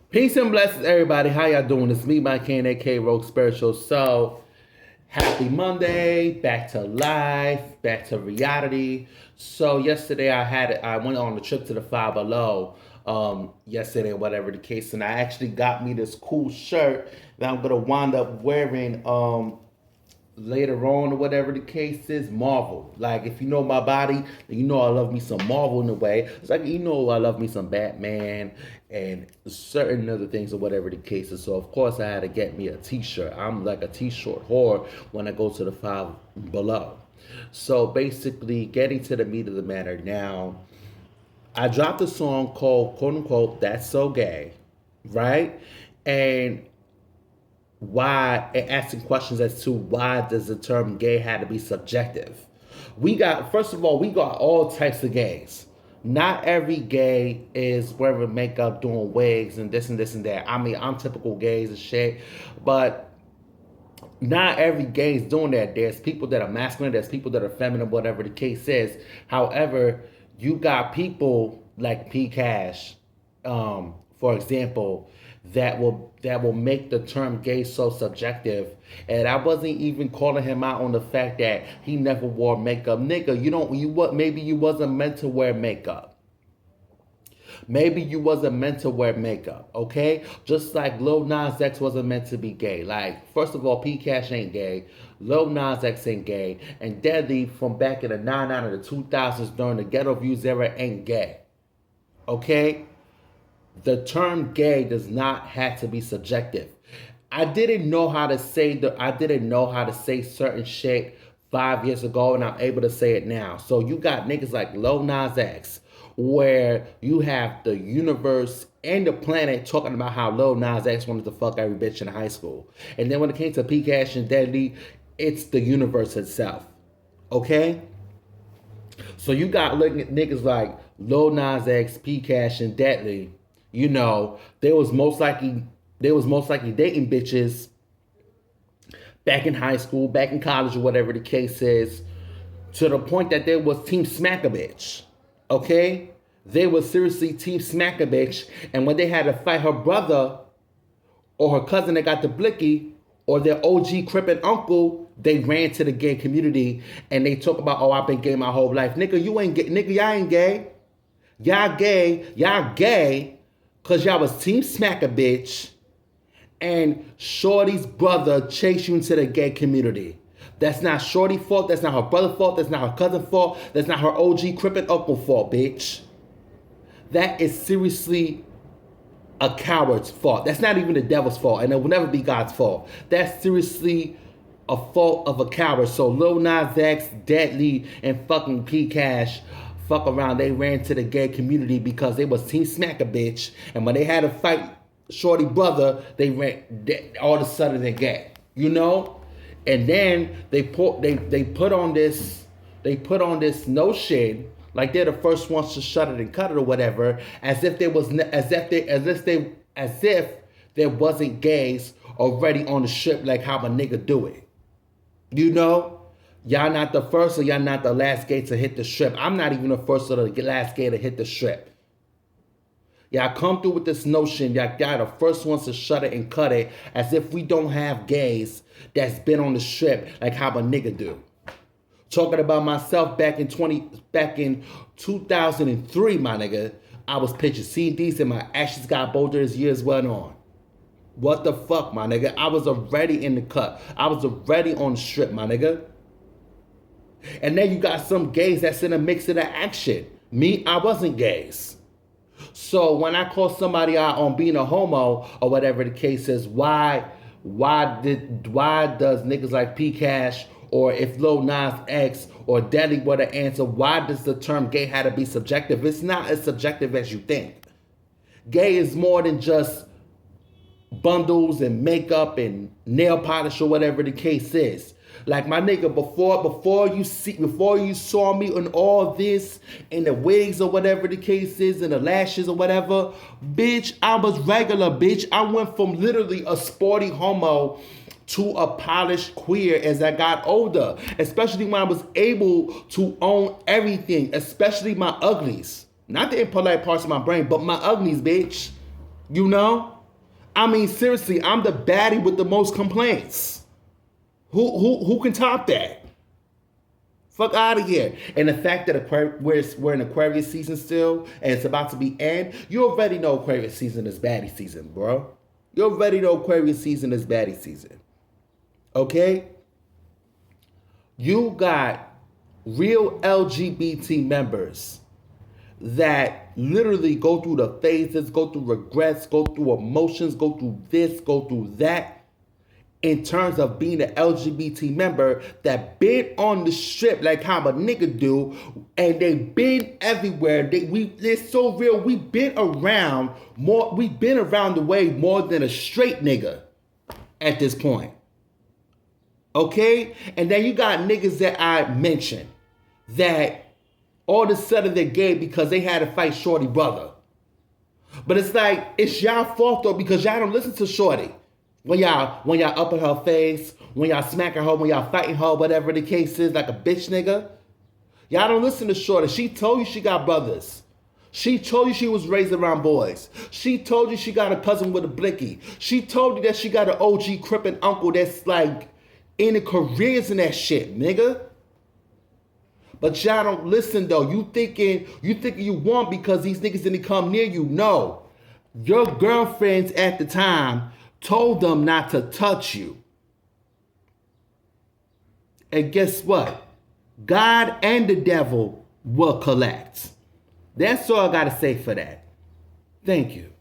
Peace and blessings, everybody. How y'all doing? It's me, my King, aka Rogue Spiritual. So, happy Monday. Back to life. Back to reality. So, yesterday I went on a trip to the Five Below. Yesterday, whatever the case, and I actually got me this cool shirt that I'm gonna wind up wearing. Later on or whatever the case is, Marvel. Like if you know my body, then you know I love me some Marvel in a way. It's like you know I love me some Batman and certain other things or whatever the case is. So of course I had to get me a t-shirt. I'm like a t-shirt whore when I go to the Five Below. So basically getting to the meat of the matter now, I dropped a song called quote unquote That's So Gay, right? And why and asking questions as to why does the term gay have to be subjective. First of all, we got all types of gays. Not every gay is wearing makeup, doing wigs, and this and that. I mean, I'm typical gays and shit, but not every gay is doing that. There's people that are masculine, there's people that are feminine, whatever the case is. However, you got people like P-Kash, for example, that will make the term gay so subjective. And I wasn't even calling him out on the fact that he never wore makeup. Nigga, maybe you wasn't meant to wear makeup. Maybe you wasn't meant to wear makeup, okay? Just like Lil Nas X wasn't meant to be gay. Like, first of all, P-Kash ain't gay. Lil Nas X ain't gay. And Deadlee from back in the 99 or the 2000s during the Ghetto Views era ain't gay. Okay? The term gay does not have to be subjective. I didn't know how to say certain shit 5 years ago, and I'm able to say it now. So you got niggas like Lil Nas X, where you have the universe and the planet talking about how Lil Nas X wanted to fuck every bitch in high school. And then when it came to P-Kash and Deadlee, it's the universe itself. Okay? So you got looking at niggas like Lil Nas X, P-Kash, and Deadlee. You know, they was most likely dating bitches back in high school, back in college, or whatever the case is, to the point that they was team smack a bitch. Okay? They was seriously team smack a bitch, and when they had to fight her brother or her cousin that got the blicky, or their OG crippin' uncle, they ran to the gay community and they talk about, oh, I've been gay my whole life. Nigga, you ain't gay. Nigga, y'all ain't gay. Y'all gay. Cause y'all was team smack a bitch and Shorty's brother chased you into the gay community. That's not Shorty's fault. That's not her brother's fault. That's not her cousin's fault. That's not her OG crippin' uncle fault, bitch. That is seriously a coward's fault. That's not even the devil's fault, and it will never be God's fault. That's seriously a fault of a coward. So Lil Nas X, Deadlee, and fucking P-Kash fuck around. They ran to the gay community because they was team smack a bitch, and when they had to fight Shorty brother, all of a sudden they're gay. You know? And then they put on this notion like they're the first ones to shut it and cut it or whatever, as if there wasn't gays already on the strip like how a nigga do it. You know? Y'all not the first or y'all not the last gay to hit the strip. I'm not even the first or the last gay to hit the strip. Y'all come through with this notion, y'all the first ones to shut it and cut it, as if we don't have gays that's been on the strip like how a nigga do. Talking about myself back in 2003, my nigga, I was pitching CDs and my ashes got bolder as years went on. What the fuck, my nigga? I was already in the cut. I was already on the strip, my nigga. And then you got some gays that's in the mix of the action. Me, I wasn't gays. So when I call somebody out on being a homo or whatever the case is, why does niggas like P-Kash, or if Lil Nas X or Deadlee were to answer, why does the term gay have to be subjective? It's not as subjective as you think. Gay is more than just bundles and makeup and nail polish or whatever the case is. Like my nigga, before you saw me on all this in the wigs or whatever the case is, and the lashes or whatever, bitch, I was regular, bitch. I went from literally a sporty homo to a polished queer as I got older, especially when I was able to own everything, especially my uglies. Not the impolite parts of my brain, but my uglies, bitch. You know? I mean, seriously, I'm the baddie with the most complaints. Who can top that? Fuck out of here. And the fact that we're in Aquarius season still, and it's about to be end, you already know Aquarius season is baddie season, bro. You already know Aquarius season is baddie season. Okay? You got real LGBT members that literally go through the phases, go through regrets, go through emotions, go through this, go through that, in terms of being an LGBT member that been on the strip like how a nigga do, and they been everywhere. It's so real. We've been around the way more than a straight nigga at this point. Okay? And then you got niggas that I mentioned that all of a sudden they're gay because they had to fight Shorty brother. But it's like, it's y'all fault though, because y'all don't listen to Shorty. When y'all up in her face, when y'all smacking her, when y'all fighting her, whatever the case is, like a bitch nigga. Y'all don't listen to Shorty. She told you she got brothers. She told you she was raised around boys. She told you she got a cousin with a blicky. She told you that she got an OG crippin' uncle that's like in the careers and that shit, nigga. But y'all don't listen though. You thinking you want because these niggas didn't come near you. No. Your girlfriends at the time told them not to touch you. And guess what? God and the devil will collect. That's all I got to say for that. Thank you.